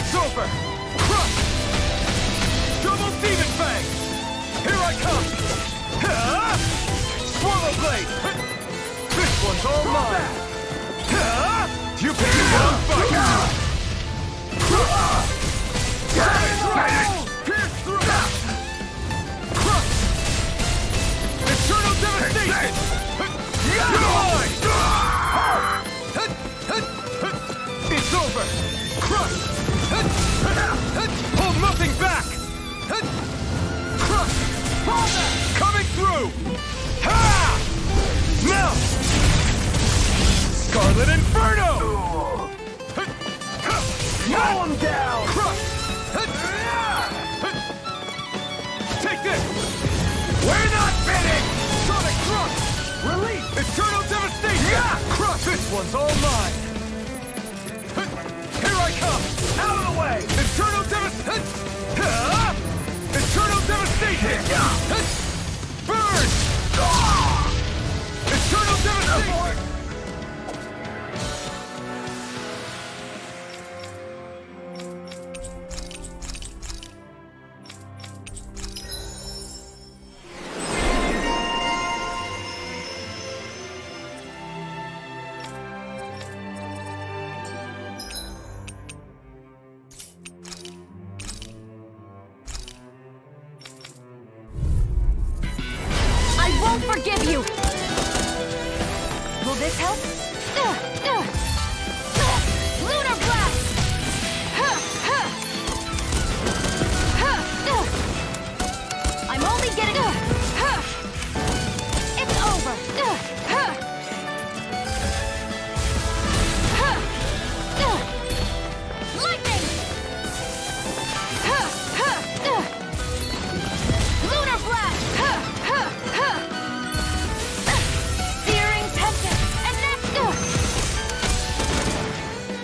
It's over! Crush! Double Demon Fang! Here I come! Swallow Blade! This one's all mine! You pick it on fire! Pierce through! Crush! Eternal Devastation! Mine! It's over! Crush! Hold nothing back! Crush! Coming through! Ha! Now! Scarlet Inferno! Mow him down! Crush! Take this! We're not finished! Sonic Thrust! Release! Eternal Devastation! Crush! This one's all mine! Here I come! Out of the way! Eternal Devastation! Eternal Devastation! Burn! Eternal Devastation! Forgive you! Will this help? Lunar Blast! I'm only getting... It's over! Lightning! Lunar Blast!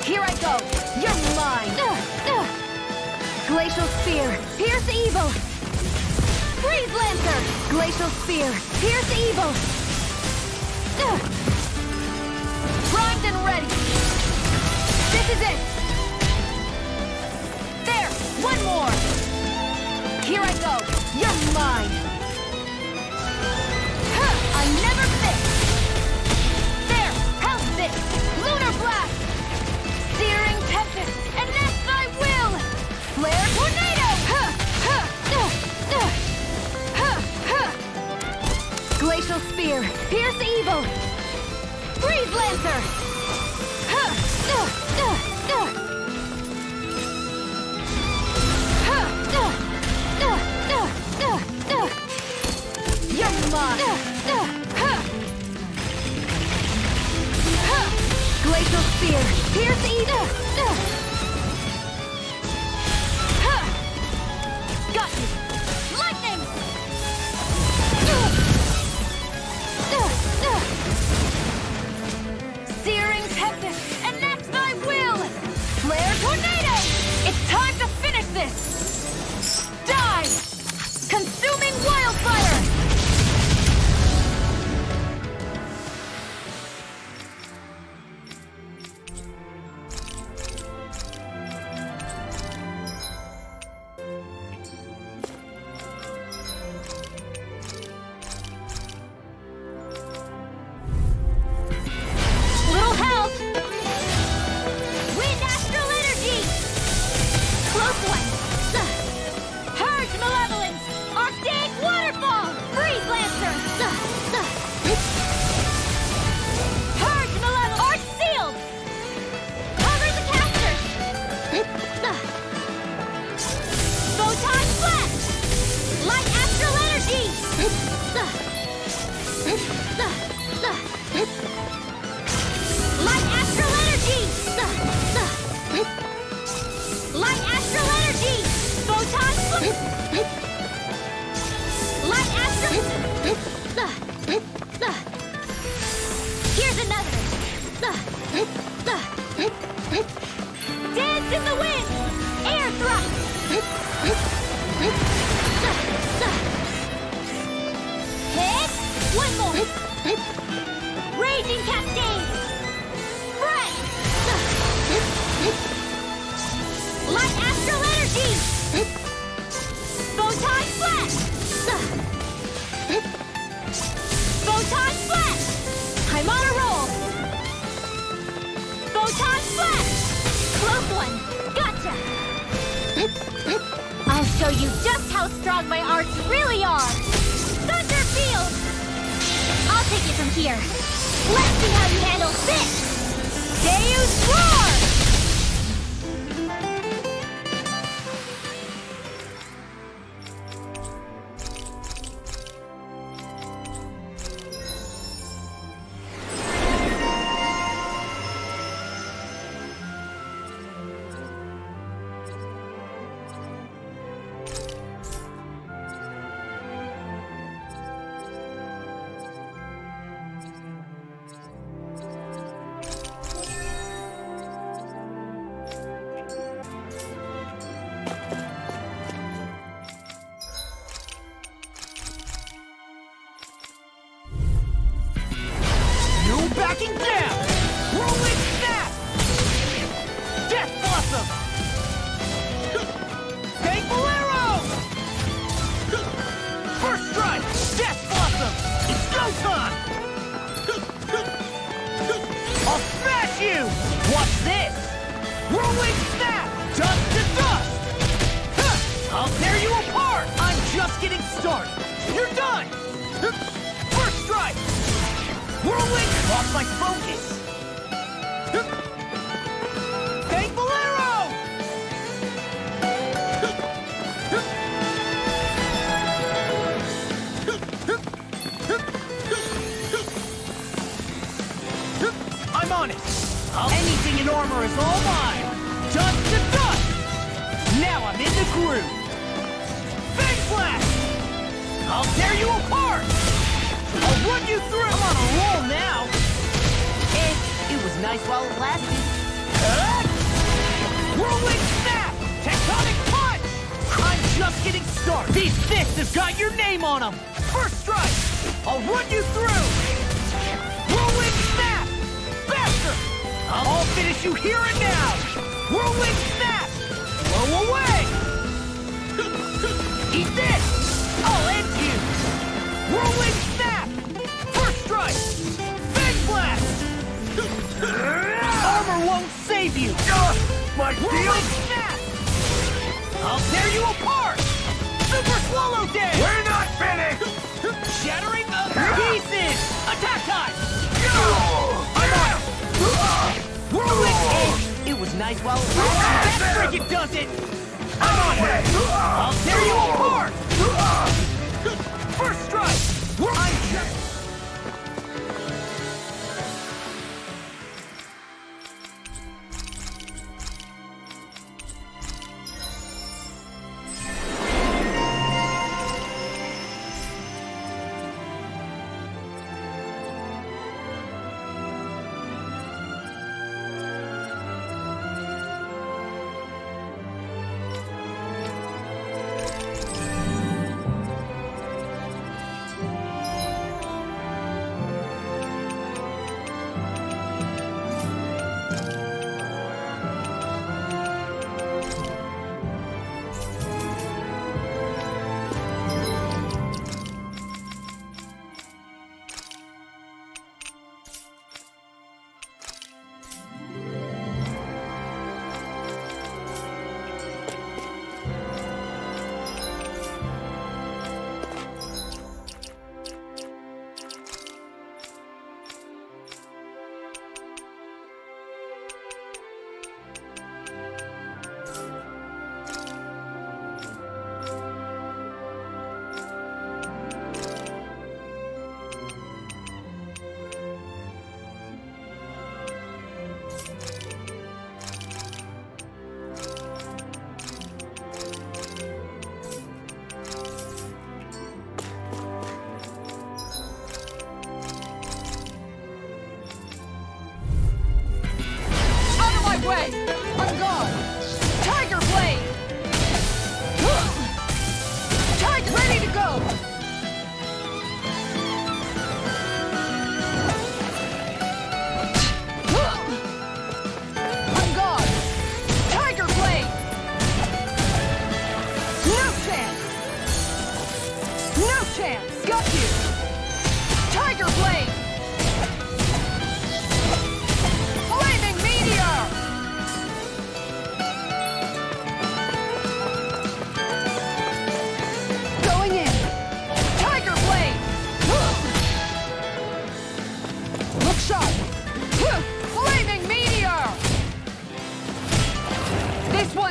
Here I go! You're mine! Glacial Spear, pierce the evil! Freeze Lancer! Glacial Spear, pierce the evil! Primed and ready! This is it! There! One more! Here I go! You're mine! I never miss! There! How's this? Lunar Blast! Searing Tempest, and that's my will! Flare Tornado! Glacial Spear, pierce the evil! Freeze Lancer! You're mine! Glacial Spear, pierce the evil! Got you! Lightning! Searing Tempest, and that's my will! Flare Tornado! It's time to finish this! Die! Consuming Wildfire! Little help! Wind Astral Energy! Close one! Purge Malevolence! Archaic Waterfall! Freeze Lancer! Purge Malevolence! Arch Sealed! Cover the casters! Photon Flash! Light Astral Energy! Light Astral Energy! Light Astral Energy! Photon Flash! Light Astral... Here's another! Dance in the wind! Air thrust! Hit! One more! Raging Cascade! Right! Light energy! Photon flash! Photon flash! I'm on a roll! Photon flash! Close one! Gotcha! I'll show you just how strong my arts really are! Thunder field! I'll take it from here. Let's see how you handle this! Deus Roar! Backing down! Whirlwind snap! Death blossom! Thankful arrow! First strike! Death blossom! It's go time! I'll smash you! What's this? Whirlwind snap! Dust to dust! Huh. I'll tear you apart! I'm just getting started! You're done! First strike! Whirlwind! Lost my focus! Thankful arrow! I'm on it! Anything in armor is all mine! Dust to dust! Now I'm in the groove! Fang Flash! I'll tear you apart! I'll run you through! I'm on a roll now! It was nice while it lasted. Whirlwind snap! Tectonic punch! I'm just getting started! These fists have got your name on them! First strike! I'll run you through! Whirlwind snap! Faster! I'll finish you here and now! Whirlwind snap! Blow away! Eat this! I'll end you! Whirlwind snap! First strike! Fang Blast! Armor won't save you! My Whirlwind snap! I'll tear you apart! Super Swallow Day! We're not finished! Shattering the pieces! Attack time! I'm on it! Whirlwind! It was nice while it lasted. That frigate does it! I'm on it! I'll tear you apart! First strike! I'm just...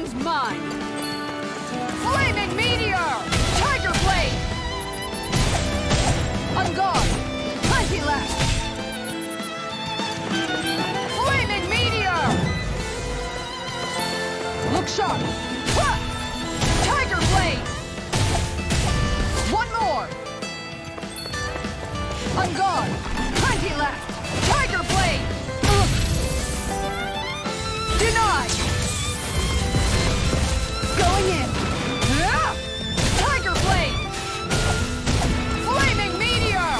one's mine! Flaming Meteor! Tiger Blade! On guard! Plenty left! Flaming Meteor! Look sharp! Ha! Tiger Blade! One more! On guard! Plenty left! Tiger Blade! Denied! Going in! Ah! Tiger Blade! Flaming Meteor!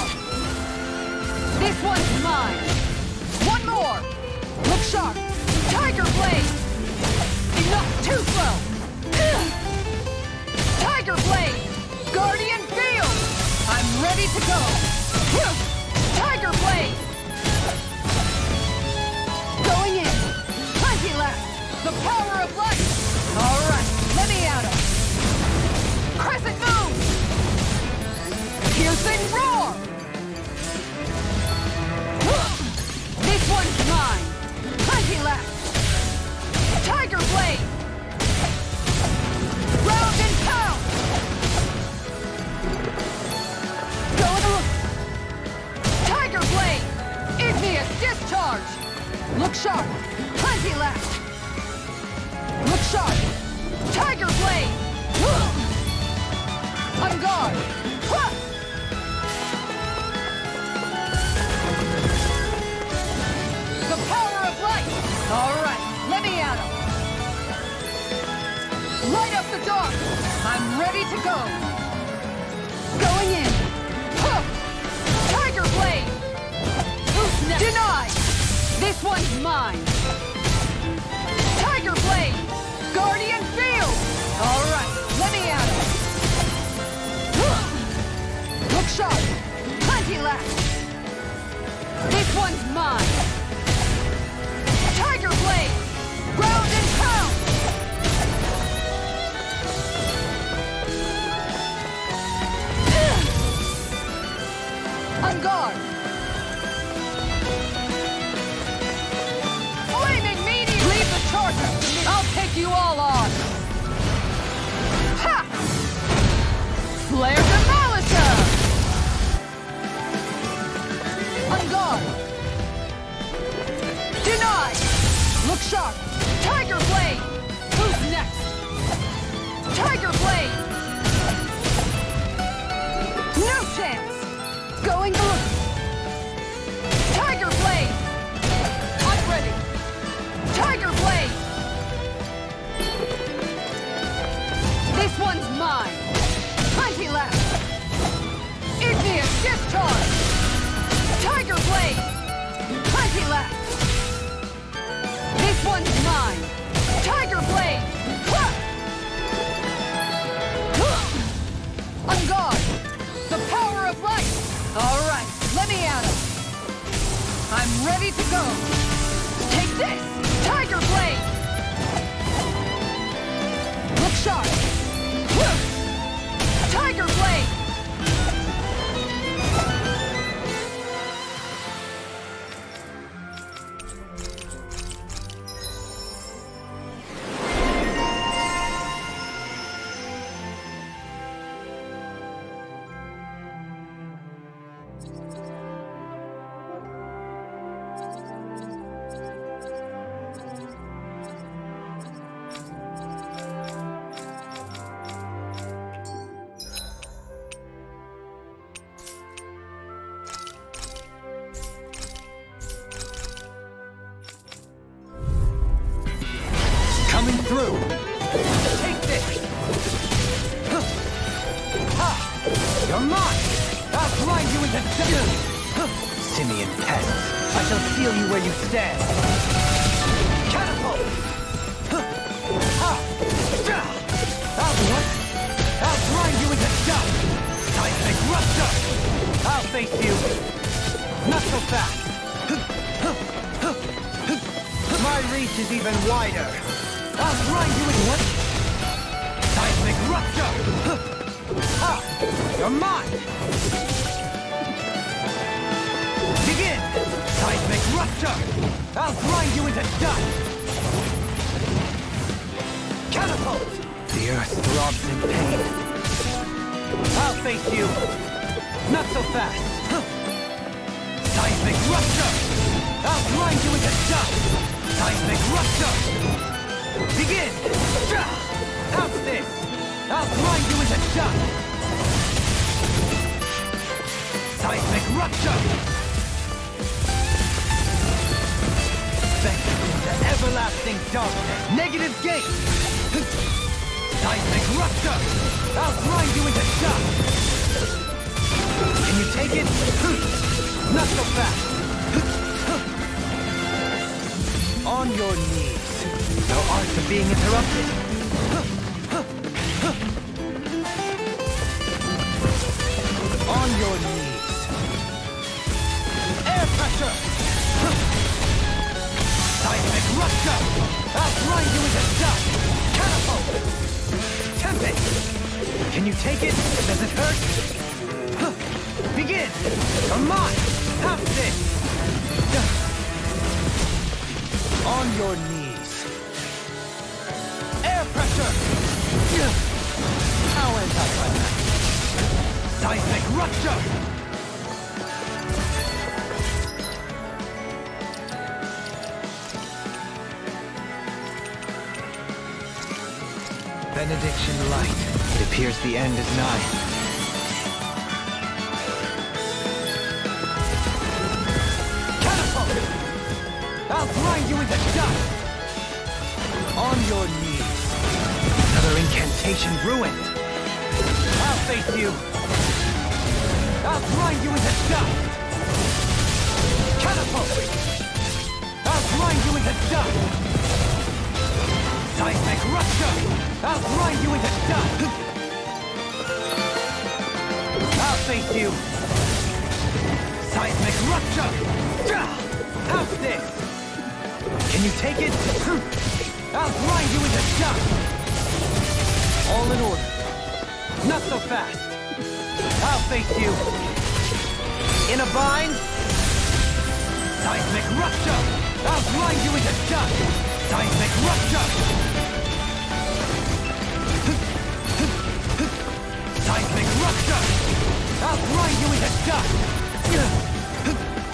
This one's mine! One more! Look sharp! Tiger Blade! Enough! Too slow! Tiger Blade! Guardian Field! I'm ready to go! Tiger Blade! Going in! Plenty left! The power of light! Alright, let me at him! Crescent moon! Piercing roar! This one's mine! Plenty left! Tiger Blade! Round and pound! Going Tiger Blade! Igneous discharge! Look sharp! Plenty left! Look sharp! Tiger Blade! On guard! The power of light! Alright, let me at him! Light up the dark! I'm ready to go! Going in! Tiger Blade! Who's next? Denied! This one's mine! Tiger Blade! Guardian Field! Alright, let me at him! Look sharp! Plenty left! This one's mine! Tiger Blade! Ground and pound! On guard! Flaming Meteor! Leave the charger! I'll take you all on! Ha! Flare Demolisher! On guard! Denied! Look sharp! Tiger Blade! Who's next? Tiger Blade! No chance! Going through! Tiger Blade! I'm ready! Tiger Blade! This one's mine! Plenty left! Igneous discharge! Tiger Blade! Plenty left! This one's mine! Tiger Blade! On guard! The power of light! Alright, let me at him! I'm ready to go! Take this! Tiger Blade! Look sharp! Tiger Blade! Through! Take this! Ha! You're mine! I'll grind you into dust! Simian pest! I shall seal you where you stand! Catapult! Ha! I'll what? I'll grind you into dust! Seismic rupture! I'll face you! Not so fast! My reach is even wider! I'll grind you with what? Seismic rupture! Ha! You're mine! Begin! Seismic rupture! I'll grind you into dust! Catapult! The earth throbs in pain. I'll face you! Not so fast! Seismic rupture! I'll grind you into dust! Seismic rupture! Begin! How's this? I'll grind you into dust! Seismic rupture! Send you into everlasting darkness! Negative gate! Seismic rupture! I'll grind you into dust! Can you take it? Not so fast! On your knees. No art of being interrupted. On your knees. Air pressure! Seismic rupture! I'll grind you into dust! Catapult! Tempest! Can you take it? Does it hurt? Begin! Come on! Have this! On your knees. Air pressure! How anticlimactic! Seismic rupture! Benediction light. It appears the end is nigh. Catapult! I'll grind you into dust! On your knees. Another incantation ruined. I'll face you. I'll grind you into dust! Catapult! I'll grind you into dust! Seismic rupture! I'll grind you into dust! I'll face you! Seismic rupture! How's this? Can you take it? I'll grind you into dust! All in order. Not so fast. I'll face you. In a bind? Seismic rupture! I'll grind you into dust! Seismic rupture! Seismic rupture! I'll grind you into dust!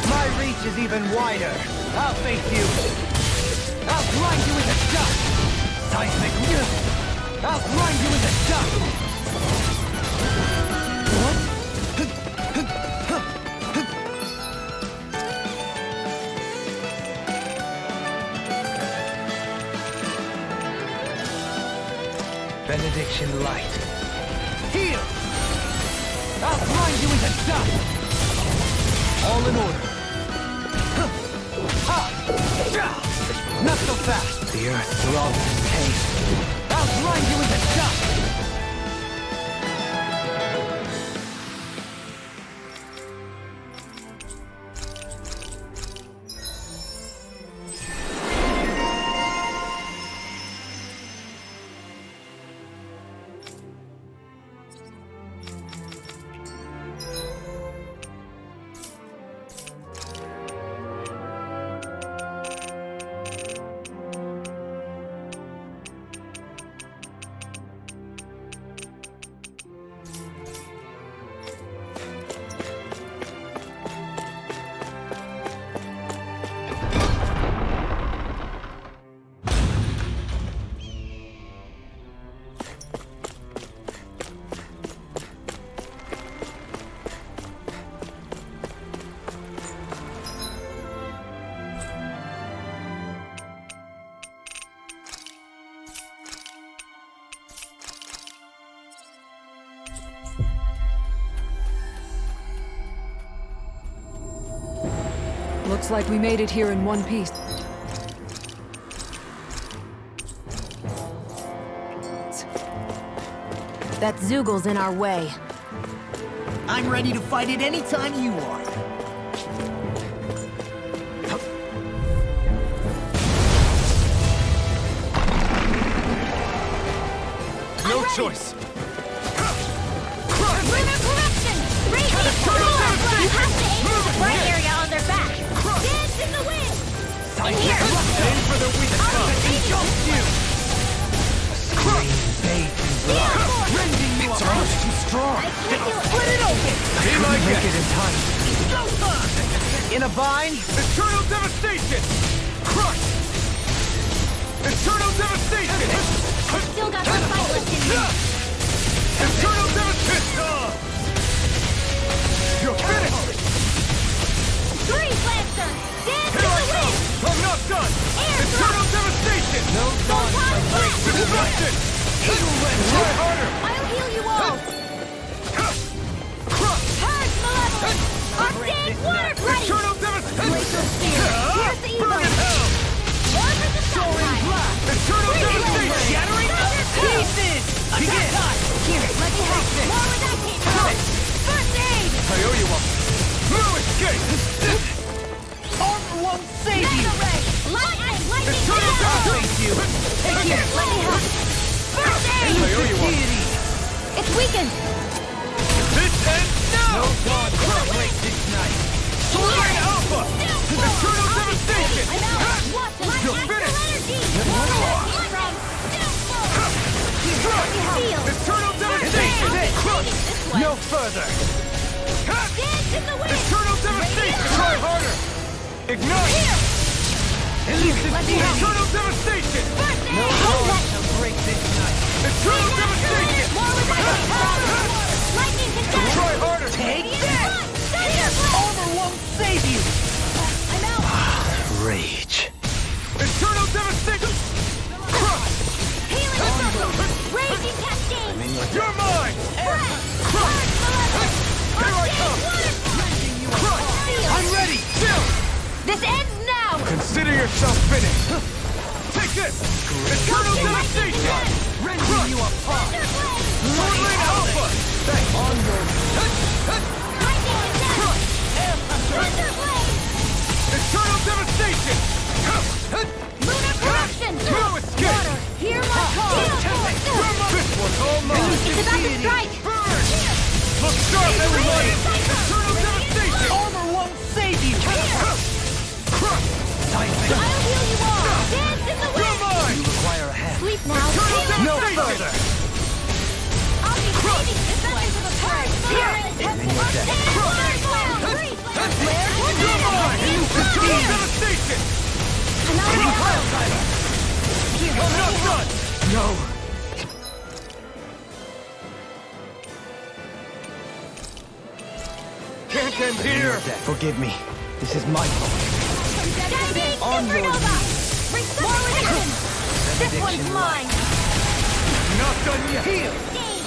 My reach is even wider. I'll face you. I'll grind you into dust! Seismic... I'll grind you into dust! What? Benediction light. Heal! I'll grind you into dust! All in order. Not so fast! The earth throbs in pain. I'll grind you into dust! Looks like we made it here in one piece. That Zoogel's in our way. I'm ready to fight it anytime you are. No choice. Lunar corruption! Radiant solar blast! You have to aim at the bright area on their back. Dance in the wind! In here! Aim for the weak spot. I'll Engulf you! strong. Split it open! Be my Make guest. it in time. Go time! In a bind? Eternal devastation! Crush! Eternal devastation! Still got some fight left in me. Eternal devastation! You're finished! Freeze Lancer! Dance in Here I the come! wind! I'm not done! Air Eternal devastation! No dawn Photon shall break blast! this night. Destruction! Try harder! I'll heal you all! Crush! Purge Malevolence! Arctic water ready! Eternal devastation! Glacial Spear! Here's the Burn evil! in hell! More for the sunshine! Eternal devastation! Shattering of pieces! Begin! Here, let me help! More where that came from! First aid! I owe you one. No escape! Armor won't save you! Mega Ray! Lightning! Lightning! Eternal Mega! devastation! Here, let me help! First I aid! owe you one. It's weakened! This ends now! No dawn shall break this night. Sword Alpha! Eternal devastation! I'm out! Watch it! You're finished! Energy! More where that came from! Here, let me help! Feel! Eternal devastation! Crush! This way! No further! Dance in the wind! Eternal devastation! Try harder! Ignite! Here! Let me help! Eternal devastation! First aid! No dawn shall break this night. Eternal devastation! More with that came from! Lightning can Try harder! Take that! Armor won't save you! I'm out! Rage. Eternal devastation! Crush! Healing circle! Raging cascade! You're mine! Breath! Purge Malevolence! Here I come! Crush! I'm ready! Still! This ends now! Consider yourself finished! Take this! Eternal devastation! Rending you apart! Sword Lane Alpha! Onward! Eternal devastation! Lunar corruption! No escape! Water, hear my call! This one's all mine! It's about to strike! Burn! Look sharp, everybody! Eternal devastation! Armor won't save you! Crush! I'll heal you all! Dance in the You're wind! mine! Sleep now! Sleep now! Eternal No devastation! further! I'll be saving this way to the purge! Here! Flare You're mine! Eternal devastation! I'm not done! No! Can't end here! Forgive me. This is my fault. Onward! This one's mine! Not done yet! Heal!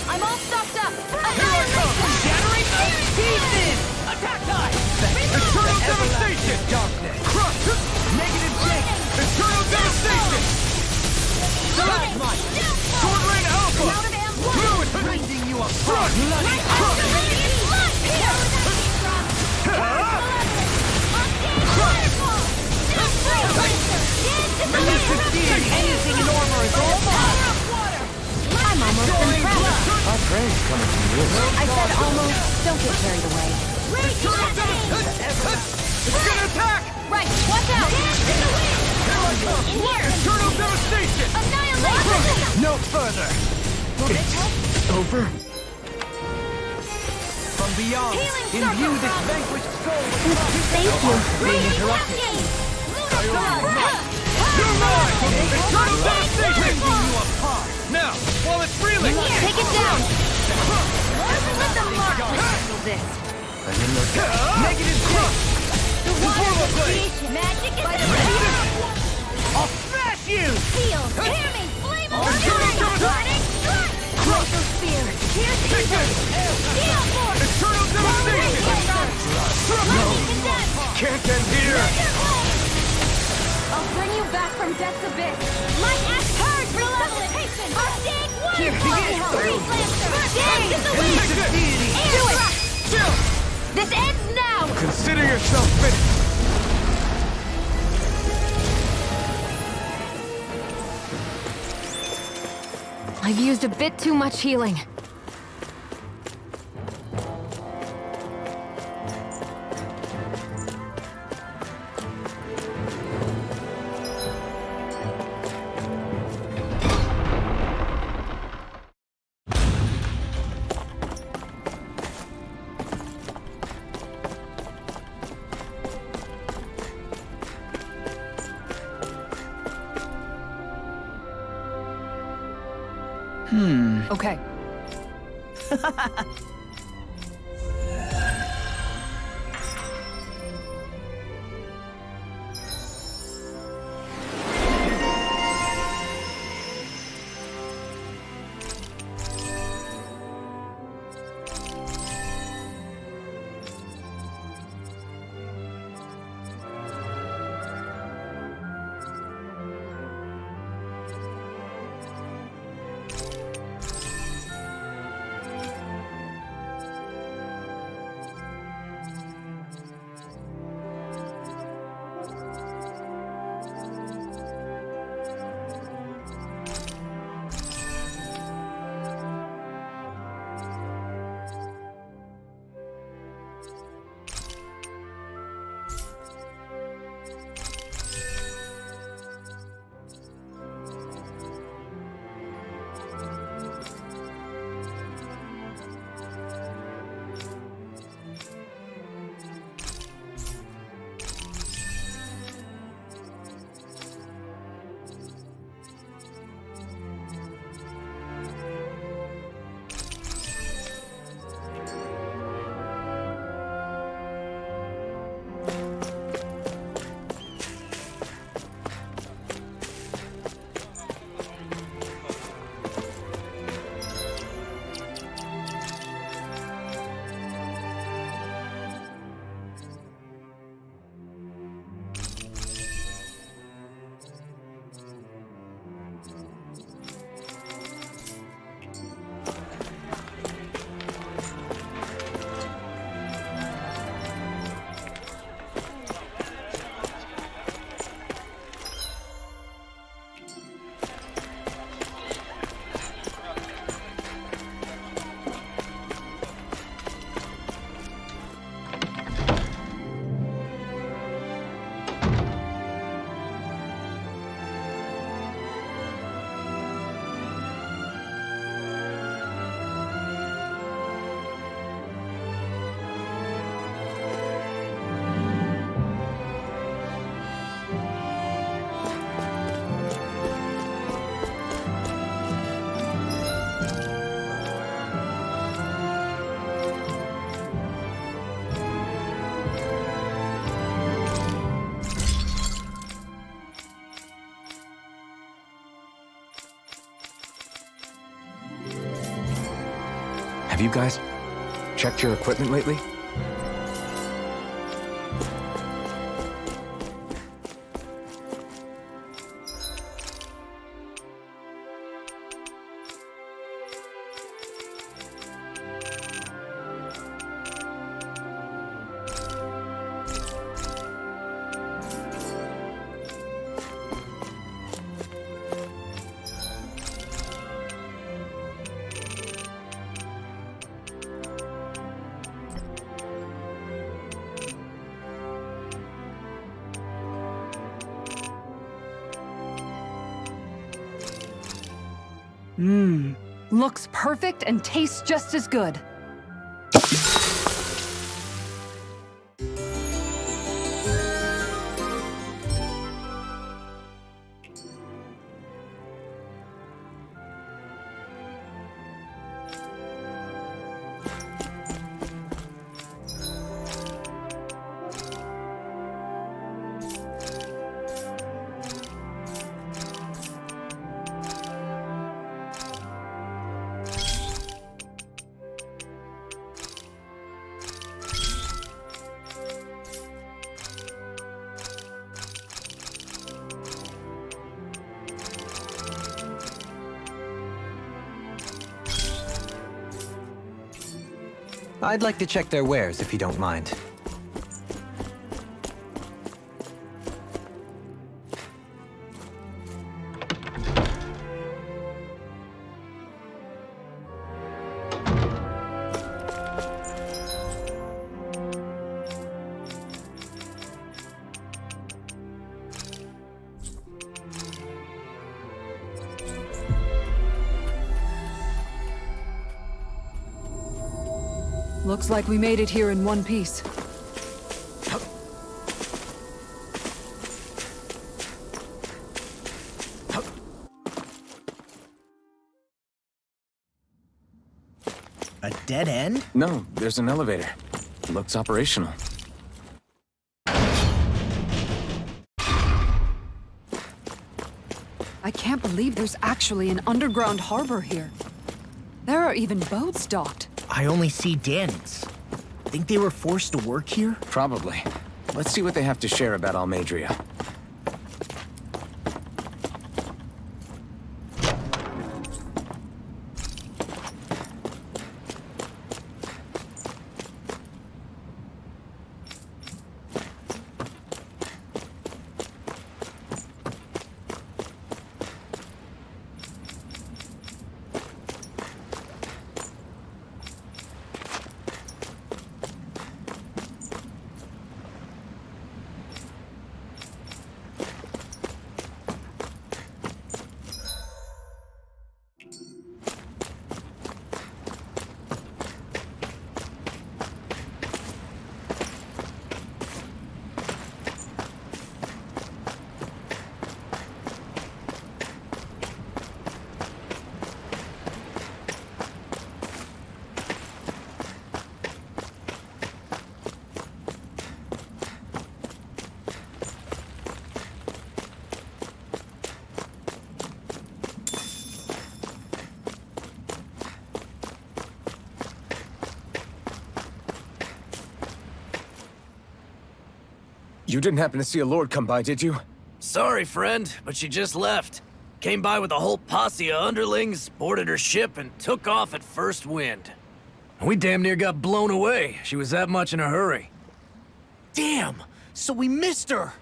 I'm all stocked up! Here I come! Shattering of pieces! Attack time! Eternal devastation! Darkness! Crush! Negative Jake! Eternal devastation! Surprise mine! Sword Lane Alpha! Fluid! Rending you apart! Bloody Anything in armor is all mine! I'm almost impressed! Our praise coming from you. I said almost. Don't get carried away. It's gonna attack! Right, watch out! In here! Eternal devastation! Annihilation! No further! It's over? From beyond, Healing imbue circle. this vanquished soul with Thank you. being interrupted. You're mine! Eternal devastation! Rending you apart! Now, while it's reeling! Take it down! Let the mark handle this! Negative Jake! The water of creation! Magic is I'll smash you! Seal! Hear me! Flame of Eternal fury! Burning strike! Glacial spear! Here's the evil! Steel force! Eternal devastation! Lightning condense! Can't end here! I'll bring you back from death's abyss! Light axe purge! Resuscitation! Arctic water! Here, Freeze Lancer! Dance in the wind! Take this! Do it! Still! This ends now! Consider yourself finished! I've used a bit too much healing. Okay. Have you guys checked your equipment lately? Looks perfect and tastes just as good. I'd like to check their wares, if you don't mind. Looks like we made it here in one piece. A dead end? No, there's an elevator. Looks operational. I can't believe there's actually an underground harbor here. There are even boats docked. I only see Danans. Think they were forced to work here? Probably. Let's see what they have to share about Almeidrea. You didn't happen to see a lord come by, did you? Sorry, friend, but she just left. Came by with a whole posse of underlings, boarded her ship, and took off at first wind. We damn near got blown away. She was that much in a hurry. Damn! So we missed her!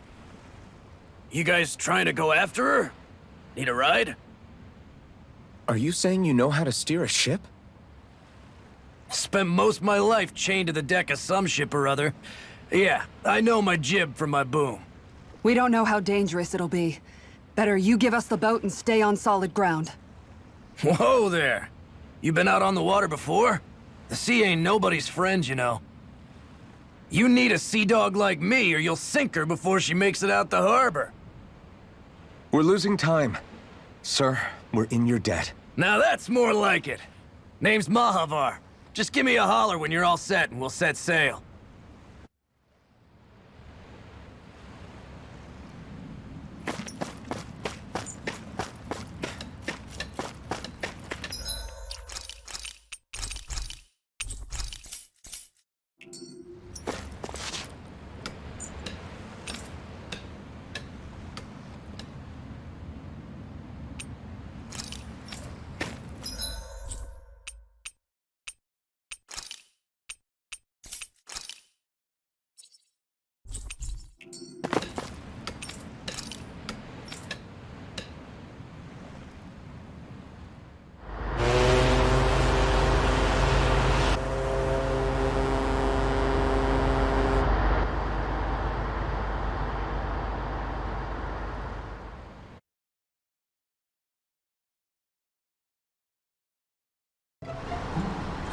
You guys trying to go after her? Need a ride? Are you saying you know how to steer a ship? Spent most of my life chained to the deck of some ship or other. Yeah, I know my jib from my boom. We don't know how dangerous it'll be. Better you give us the boat and stay on solid ground. Whoa there! You been out on the water before? The sea ain't nobody's friend, you know. You need a sea dog like me, or you'll sink her before she makes it out the harbor. We're losing time. Sir, we're in your debt. Now that's more like it. Name's Mahavar. Just give me a holler when you're all set and we'll set sail.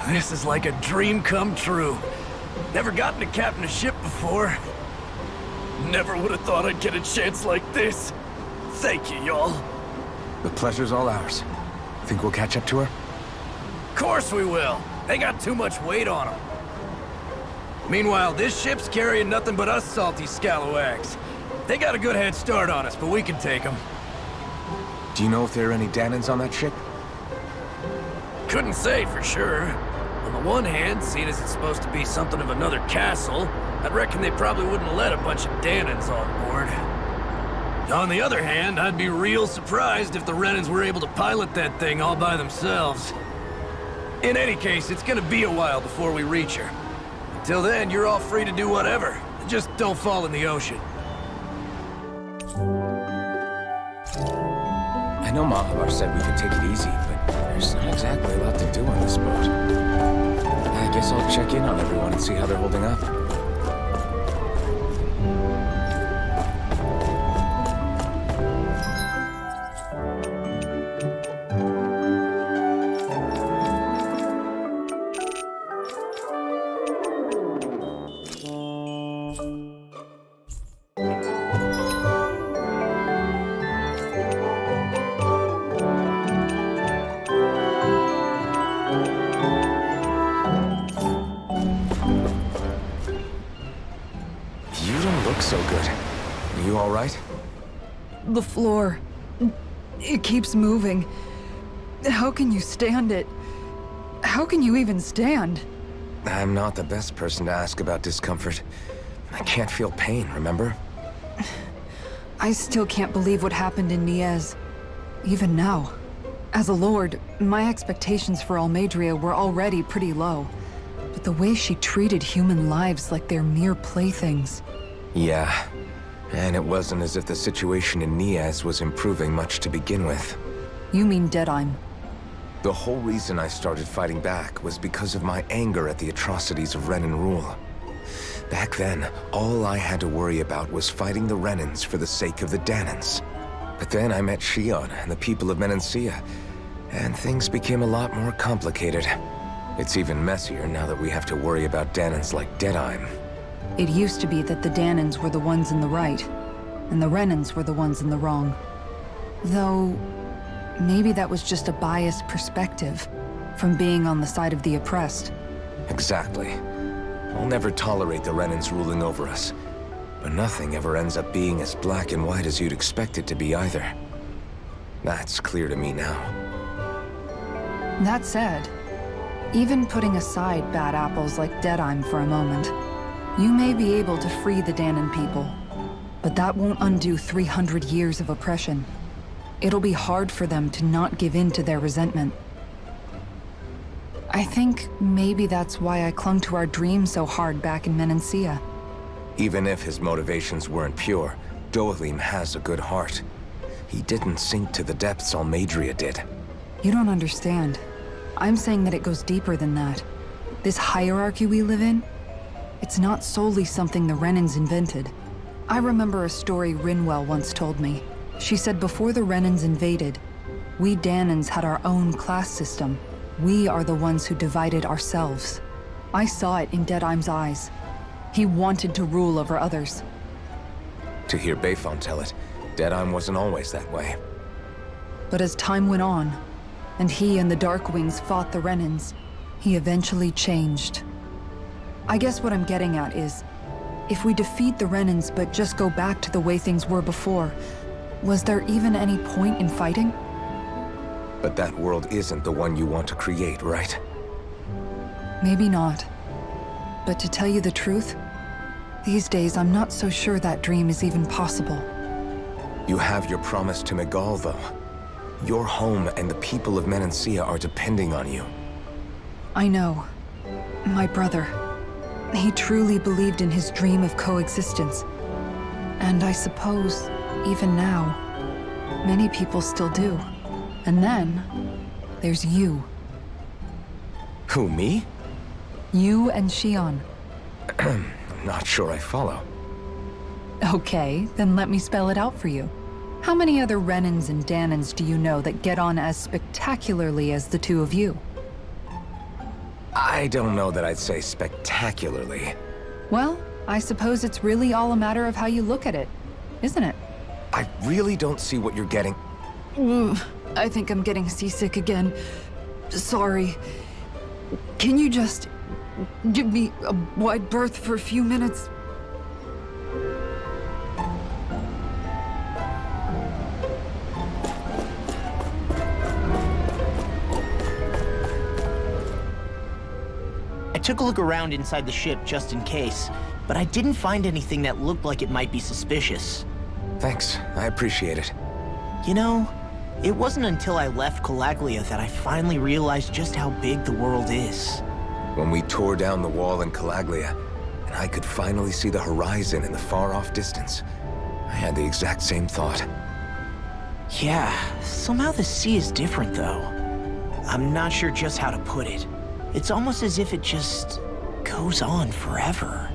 This is like a dream come true. Never gotten to captain a ship before. Never would have thought I'd get a chance like this. Thank you, y'all. The pleasure's all ours. Think we'll catch up to her? Course we will. They got too much weight on them. Meanwhile, this ship's carrying nothing but us salty scalawags. They got a good head start on us, but we can take them. Do you know if there are any Danans on that ship? Couldn't say for sure. On the one hand, seeing as it's supposed to be something of another castle, I'd reckon they probably wouldn't let a bunch of Danans on board. On the other hand, I'd be real surprised if the Renans were able to pilot that thing all by themselves. In any case, it's gonna be a while before we reach her. Until then, you're all free to do whatever. Just don't fall in the ocean. I know Mahavar said we could take it easy, but there's not exactly a lot to do on this boat. I guess I'll check in on everyone and see how they're holding up. so good. You all right? The floor. It keeps moving. How can you stand it? How can you even stand? I'm not the best person to ask about discomfort. I can't feel pain, remember? I still can't believe what happened in Niez. Even now. As a lord, my expectations for Almeidrea were already pretty low. But the way she treated human lives like they're mere playthings. Yeah. And it wasn't as if the situation in Niez was improving much to begin with. You mean Deadheim? The whole reason I started fighting back was because of my anger at the atrocities of Renan rule. Back then, all I had to worry about was fighting the Renans for the sake of the Danans. But then I met Shionne and the people of Menancia, and things became a lot more complicated. It's even messier now that we have to worry about Danans like Deadheim. It used to be that the Danans were the ones in the right, and the Renans were the ones in the wrong. Though, maybe that was just a biased perspective from being on the side of the oppressed. Exactly. I'll never tolerate the Renans ruling over us. But nothing ever ends up being as black and white as you'd expect it to be either. That's clear to me now. That said, even putting aside bad apples like Deadheim for a moment, you may be able to free the Danan people. But that won't undo 300 years of oppression. It'll be hard for them to not give in to their resentment. I think maybe that's why I clung to our dream so hard back in Menancia. Even if his motivations weren't pure, Dohalim has a good heart. He didn't sink to the depths Almeidrea did. You don't understand. I'm saying that it goes deeper than that. This hierarchy we live in, it's not solely something the Renans invented. I remember a story Rinwell once told me. She said before the Renans invaded, we Danans had our own class system. We are the ones who divided ourselves. I saw it in Deadheim's eyes. He wanted to rule over others. To hear Bayfon tell it, Deadheim wasn't always that way. But as time went on, and he and the Darkwings fought the Renans, he eventually changed. I guess what I'm getting at is, if we defeat the Renans but just go back to the way things were before, was there even any point in fighting? But that world isn't the one you want to create, right? Maybe not. But to tell you the truth, these days I'm not so sure that dream is even possible. You have your promise to Megal, though. Your home and the people of Menancia are depending on you. I know. My brother. He truly believed in his dream of coexistence. And I suppose, even now, many people still do. And then, there's you. Who, me? You and Shionne. I'm not sure I follow. Okay, then let me spell it out for you. How many other Renans and Danans do you know that get on as spectacularly as the two of you? I don't know that I'd say spectacularly. Well, I suppose it's really all a matter of how you look at it, isn't it? I really don't see what you're getting. I think I'm getting seasick again. Sorry. Can you just give me a wide berth for a few minutes? I took a look around inside the ship just in case, but I didn't find anything that looked like it might be suspicious. Thanks, I appreciate it. You know, it wasn't until I left Calaglia that I finally realized just how big the world is. When we tore down the wall in Calaglia, and I could finally see the horizon in the far-off distance, I had the exact same thought. Yeah, somehow the sea is different though. I'm not sure just how to put it. It's almost as if it just goes on forever.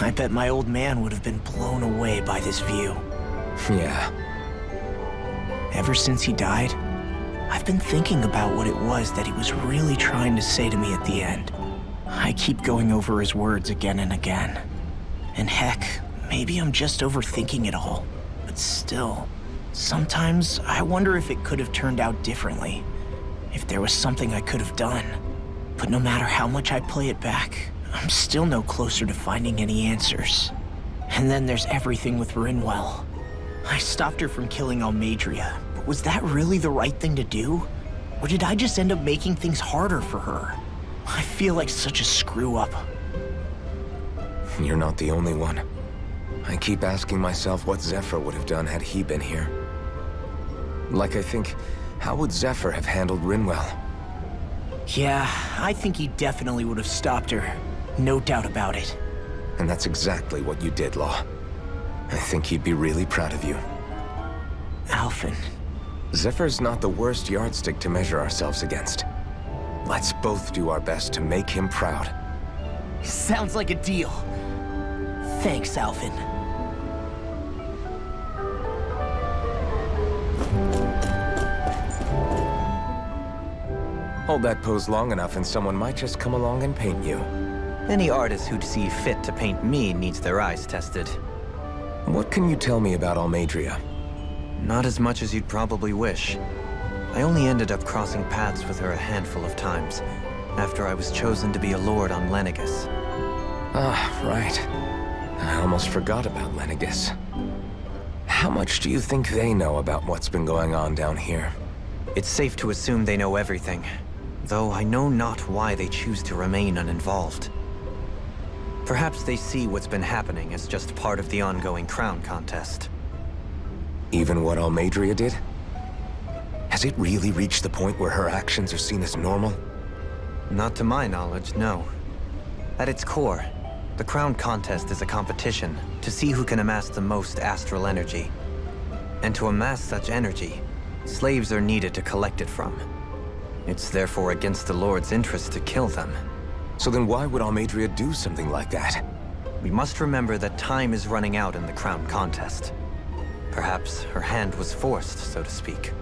I bet my old man would have been blown away by this view. Yeah. Ever since he died, I've been thinking about what it was that he was really trying to say to me at the end. I keep going over his words again and again. And heck, maybe I'm just overthinking it all. But still, sometimes I wonder if it could have turned out differently. If there was something I could have done. But no matter how much I play it back, I'm still no closer to finding any answers. And then there's everything with Rinwell. I stopped her from killing Almeidrea, but was that really the right thing to do? Or did I just end up making things harder for her? I feel like such a screw-up. You're not the only one. I keep asking myself what Zephyr would have done had he been here. Like I think, how would Zephyr have handled Rinwell? Yeah, I think he definitely would have stopped her. No doubt about it. And that's exactly what you did, Law. I think he'd be really proud of you. Alphen. Zephyr's not the worst yardstick to measure ourselves against. Let's both do our best to make him proud. Sounds like a deal. Thanks, Alphen. Hold that pose long enough and someone might just come along and paint you. Any artist who'd see fit to paint me needs their eyes tested. What can you tell me about Almeidrea? Not as much as you'd probably wish. I only ended up crossing paths with her a handful of times, after I was chosen to be a lord on Lenegus. Ah, right. I almost forgot about Lenegus. How much do you think they know about what's been going on down here? It's safe to assume they know everything, though I know not why they choose to remain uninvolved. Perhaps they see what's been happening as just part of the ongoing crown contest. Even what Almeidrea did? Has it really reached the point where her actions are seen as normal? Not to my knowledge, no. At its core, the crown contest is a competition to see who can amass the most astral energy. And to amass such energy, slaves are needed to collect it from. It's therefore against the Lord's interest to kill them. So then why would Almeidrea do something like that? We must remember that time is running out in the crown contest. Perhaps her hand was forced, so to speak.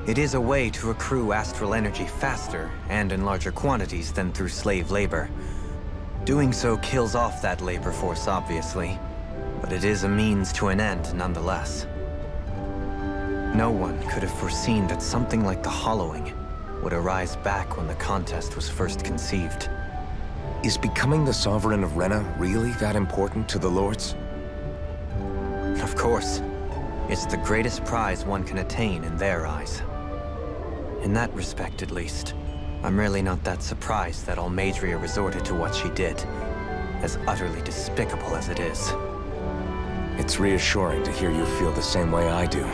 It is a way to accrue astral energy faster and in larger quantities than through slave labor. Doing so kills off that labor force, obviously, but it is a means to an end nonetheless. No one could have foreseen that something like the Hollowing would arise back when the contest was first conceived. Is becoming the Sovereign of Renna really that important to the Lords? Of course. It's the greatest prize one can attain in their eyes. In that respect, at least, I'm really not that surprised that Almeidrea resorted to what she did, as utterly despicable as it is. It's reassuring to hear you feel the same way I do.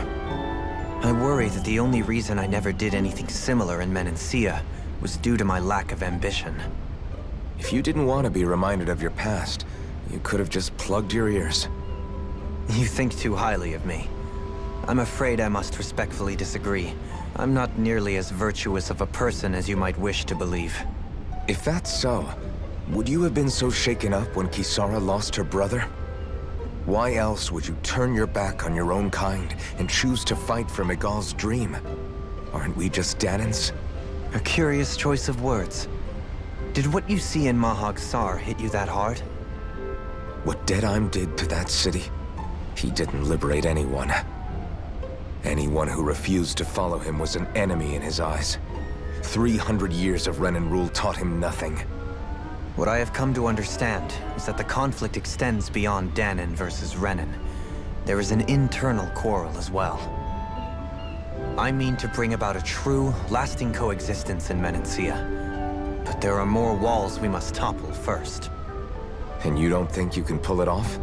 I worry that the only reason I never did anything similar in Menancia was due to my lack of ambition. If you didn't want to be reminded of your past, you could have just plugged your ears. You think too highly of me. I'm afraid I must respectfully disagree. I'm not nearly as virtuous of a person as you might wish to believe. If that's so, would you have been so shaken up when Kisara lost her brother? Why else would you turn your back on your own kind and choose to fight for Miguel's dream? Aren't we just Danans? A curious choice of words. Did what you see in Mahag Sar hit you that hard? What Deadheim did to that city, he didn't liberate anyone. Anyone who refused to follow him was an enemy in his eyes. 300 years of Renin rule taught him nothing. What I have come to understand is that the conflict extends beyond Danan versus Renin. There is an internal quarrel as well. I mean to bring about a true, lasting coexistence in Menancia. But there are more walls we must topple first. And you don't think you can pull it off?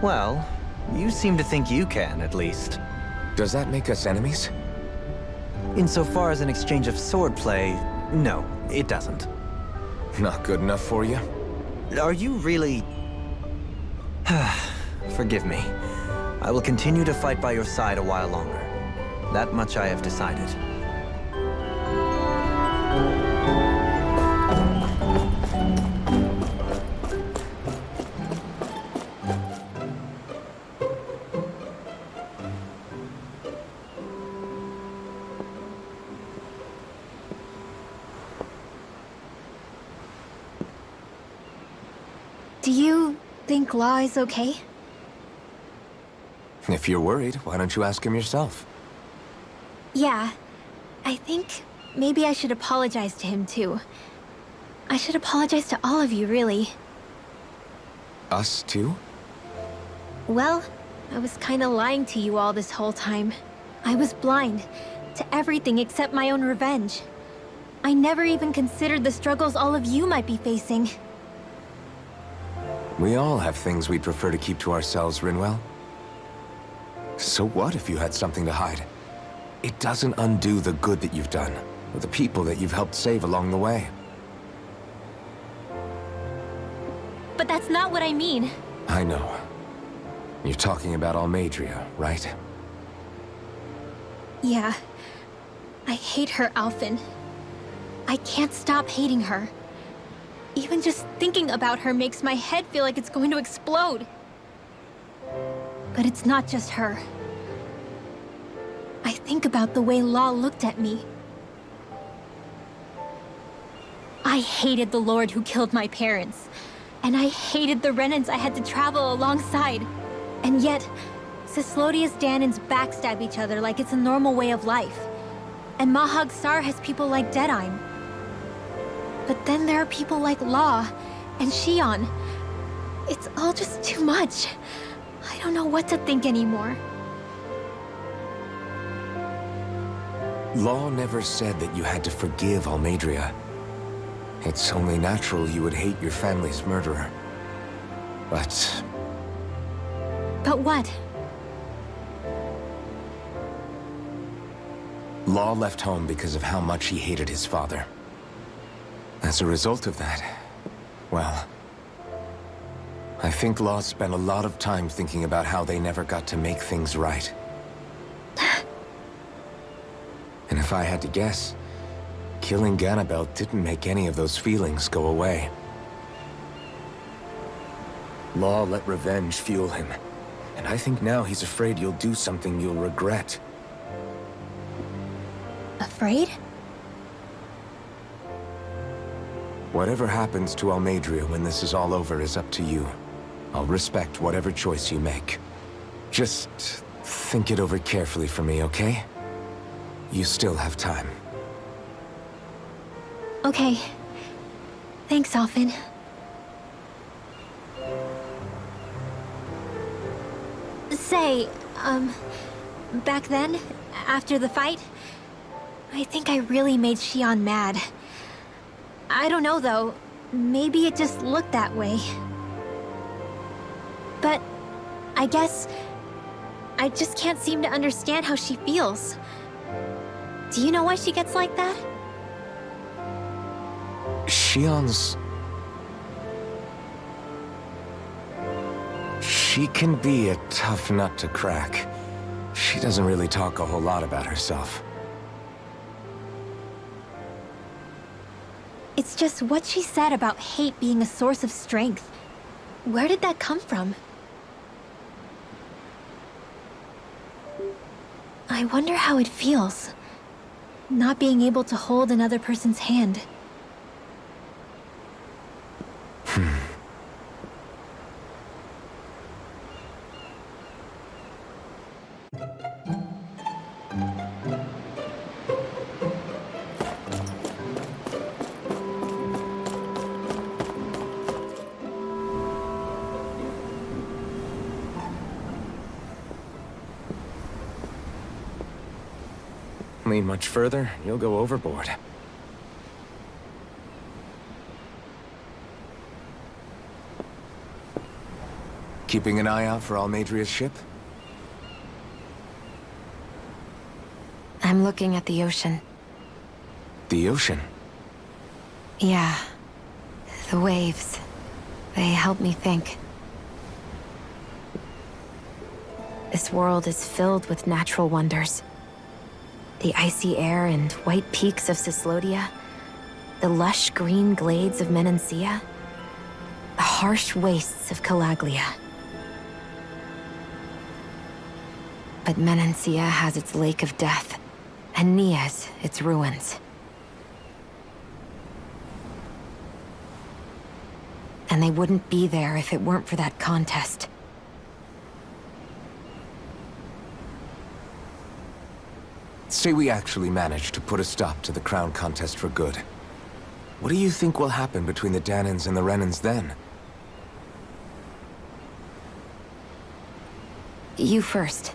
Well, you seem to think you can, at least. Does that make us enemies? Insofar as an exchange of swordplay, no, it doesn't. Not good enough for you? Are you really... Forgive me. I will continue to fight by your side a while longer. That much I have decided. Do you think Law is okay? If you're worried, why don't you ask him yourself? Yeah. I think maybe I should apologize to him too. I should apologize to all of you, really. Us too? Well, I was kinda lying to you all this whole time. I was blind to everything except my own revenge. I never even considered the struggles all of you might be facing. We all have things we'd prefer to keep to ourselves, Rinwell. So what if you had something to hide? It doesn't undo the good that you've done, or the people that you've helped save along the way. But that's not what I mean. I know. You're talking about Almeidrea, right? Yeah. I hate her, Alphen. I can't stop hating her. Even just thinking about her makes my head feel like it's going to explode. But it's not just her. I think about the way Law looked at me. I hated the Lord who killed my parents. And I hated the Renans I had to travel alongside. And yet, Cyslodia's Danans backstab each other like it's a normal way of life. And Mahag Sar has people like Deadeye. But then there are people like Law and Shionne. It's all just too much. I don't know what to think anymore. Law never said that you had to forgive Almeidrea. It's only natural you would hate your family's murderer. But But what? Law left home because of how much he hated his father. As a result of that, well, I think Law spent a lot of time thinking about how they never got to make things right. And if I had to guess, killing Ganabel didn't make any of those feelings go away. Law let revenge fuel him, and I think now he's afraid you'll do something you'll regret. Afraid? Whatever happens to Almeidrea when this is all over is up to you. I'll respect whatever choice you make. Just think it over carefully for me, okay? You still have time. Okay. Thanks, Alphen. Say, back then, after the fight, I think I really made Shionne mad. I don't know, though. Maybe it just looked that way. But I guess I just can't seem to understand how she feels. Do you know why she gets like that? Shionne's... She can be a tough nut to crack. She doesn't really talk a whole lot about herself. It's just what she said about hate being a source of strength. Where did that come from? I wonder how it feels, not being able to hold another person's hand. Lean much further, you'll go overboard. Keeping an eye out for Almeidrea's ship? I'm looking at the ocean. The ocean? Yeah. The waves. They help me think. This world is filled with natural wonders. The icy air and white peaks of Cyslodia, the lush green glades of Menancia, the harsh wastes of Calaglia. But Menancia has its lake of death, and Nias its ruins. And they wouldn't be there if it weren't for that contest. Say we actually manage to put a stop to the crown contest for good. What do you think will happen between the Danans and the Renans then? You first.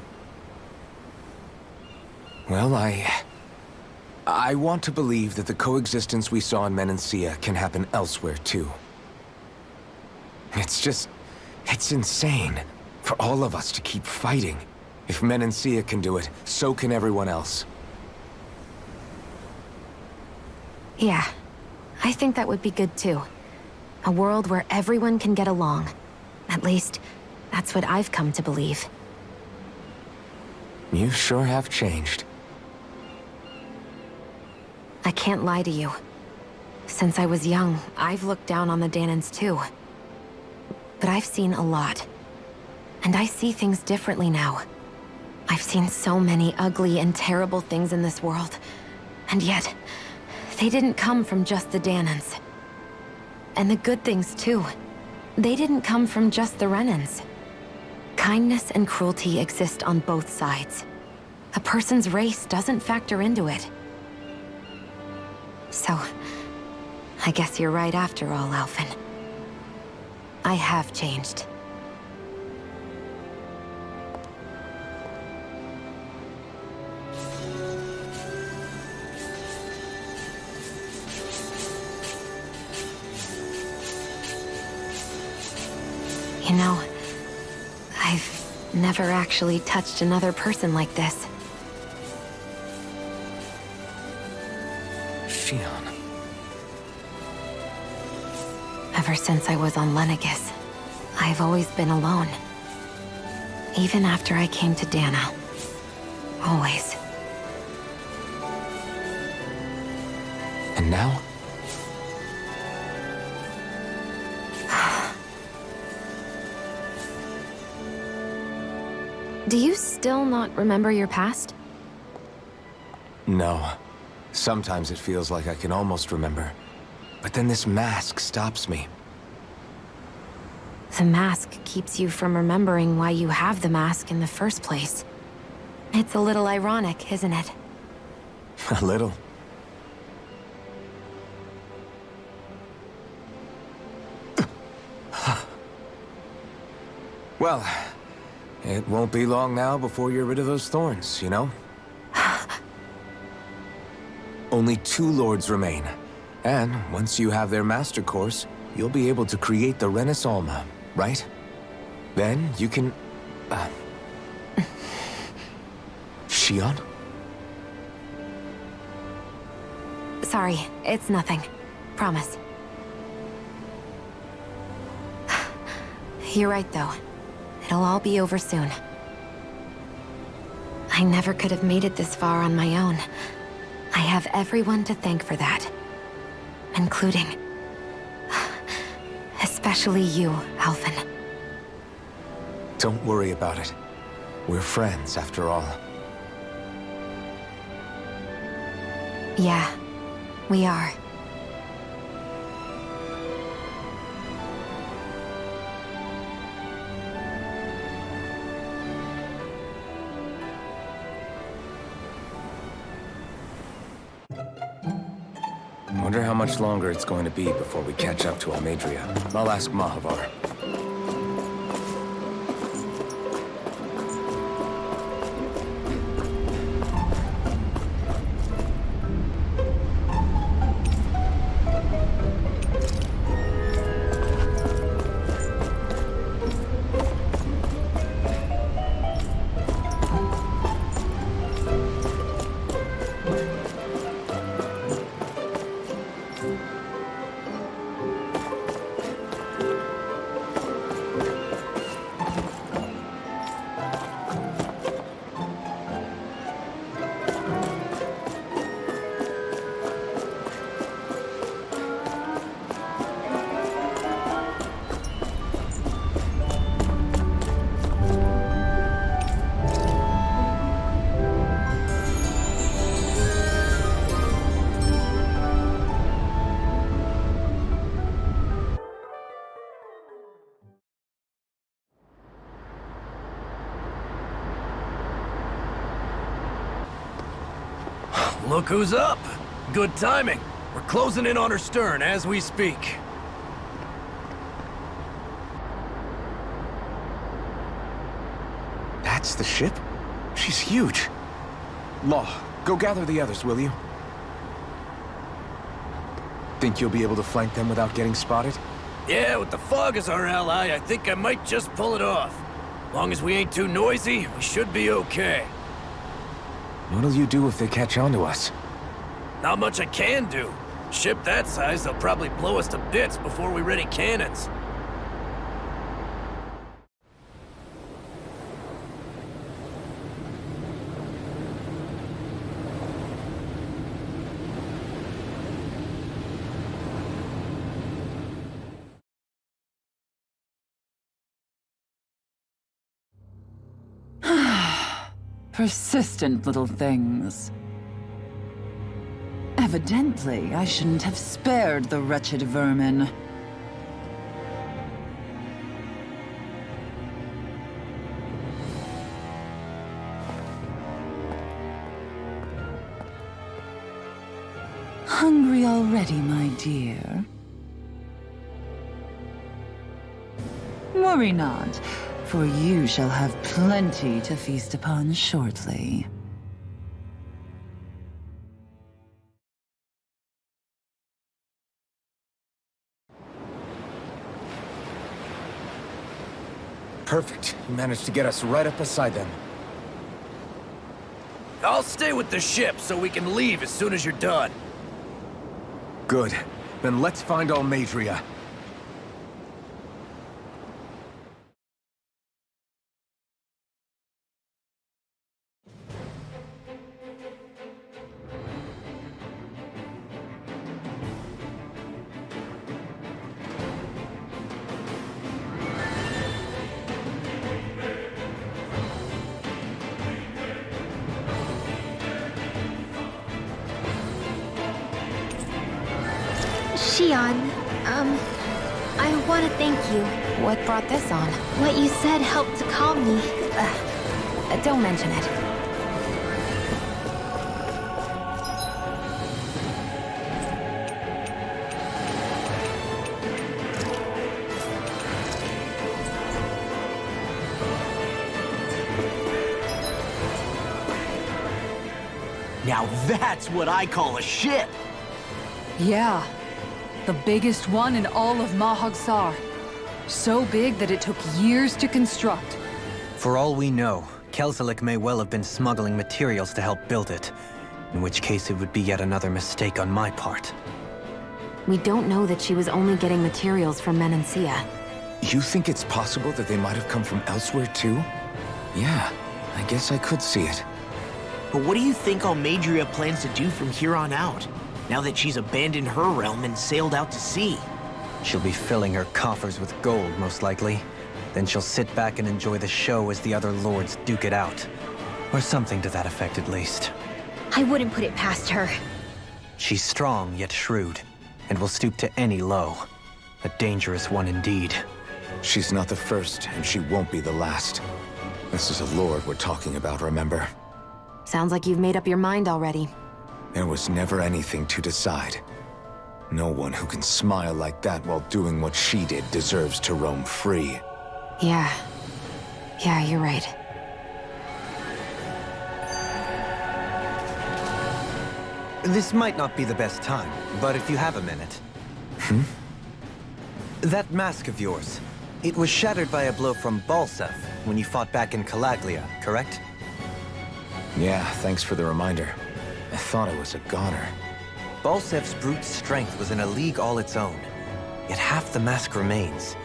Well, I want to believe that the coexistence we saw in Menancia can happen elsewhere, too. It's insane for all of us to keep fighting. If Menancia can do it, so can everyone else. Yeah, I think that would be good too. A world where everyone can get along. At least, that's what I've come to believe. You sure have changed. I can't lie to you. Since I was young, I've looked down on the Danans too. But I've seen a lot. And I see things differently now. I've seen so many ugly and terrible things in this world. And yet, they didn't come from just the Danans. And the good things too. They didn't come from just the Renans. Kindness and cruelty exist on both sides. A person's race doesn't factor into it. So, I guess you're right after all, Alphen. I have changed. You know, I've never actually touched another person like this. Shionne. Ever since I was on Lenegis, I've always been alone. Even after I came to Dana. Always. And now? Do you still not remember your past? No. Sometimes it feels like I can almost remember. But then this mask stops me. The mask keeps you from remembering why you have the mask in the first place. It's a little ironic, isn't it? A little. Well, it won't be long now before you're rid of those thorns, you know? Only 2 lords remain. And once you have their master course, you'll be able to create the Renis Alma, right? Then you can... Shionne? Sorry, it's nothing. Promise. You're right, though. It'll all be over soon. I never could have made it this far on my own. I have everyone to thank for that. Including... especially you, Alphen. Don't worry about it. We're friends, after all. Yeah, we are. Wonder how much longer it's going to be before we catch up to Almeidrea. I'll ask Mahavar. Look who's up! Good timing. We're closing in on her stern as we speak. That's the ship? She's huge. Law, go gather the others, will you? Think you'll be able to flank them without getting spotted? Yeah, with the fog as our ally, I think I might just pull it off. Long as we ain't too noisy, we should be okay. What'll you do if they catch on to us? Not much I can do. Ship that size, they'll probably blow us to bits before we ready cannons. Persistent little things. Evidently, I shouldn't have spared the wretched vermin. Hungry already, my dear? Worry not, for you shall have plenty to feast upon shortly. Perfect. You managed to get us right up beside them. I'll stay with the ship so we can leave as soon as you're done. Good. Then let's find Almeidrea. Shionne, I want to thank you. What brought this on? What you said helped to calm me. Don't mention it. Now that's what I call a ship! Yeah. The biggest one in all of Mahagsar. So big that it took years to construct. For all we know, Kelzelik may well have been smuggling materials to help build it. In which case it would be yet another mistake on my part. We don't know that she was only getting materials from Menancia. You think it's possible that they might have come from elsewhere too? Yeah, I guess I could see it. But what do you think Almeidrea plans to do from here on out, now that she's abandoned her realm and sailed out to sea? She'll be filling her coffers with gold, most likely. Then she'll sit back and enjoy the show as the other lords duke it out. Or something to that effect, at least. I wouldn't put it past her. She's strong, yet shrewd, and will stoop to any low. A dangerous one indeed. She's not the first, and she won't be the last. This is a lord we're talking about, remember? Sounds like you've made up your mind already. There was never anything to decide. No one who can smile like that while doing what she did deserves to roam free. Yeah, you're right. This might not be the best time, but if you have a minute. That mask of yours, it was shattered by a blow from Balsef when you fought back in Calaglia, correct? Yeah, thanks for the reminder. I thought I was a goner. Balsef's brute strength was in a league all its own, yet half the mask remains.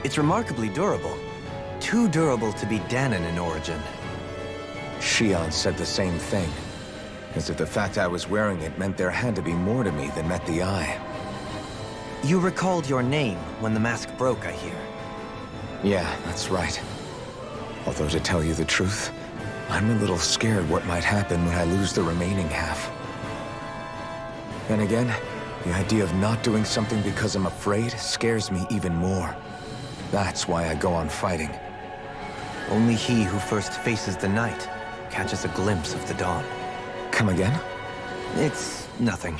It's remarkably durable. Too durable to be Dahnan in origin. Shionne said the same thing. As if the fact I was wearing it meant there had to be more to me than met the eye. You recalled your name when the mask broke, I hear. Yeah, that's right. Although to tell you the truth, I'm a little scared what might happen when I lose the remaining half. Then again, the idea of not doing something because I'm afraid scares me even more. That's why I go on fighting. Only he who first faces the night catches a glimpse of the dawn. Come again? It's nothing.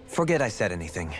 Forget I said anything.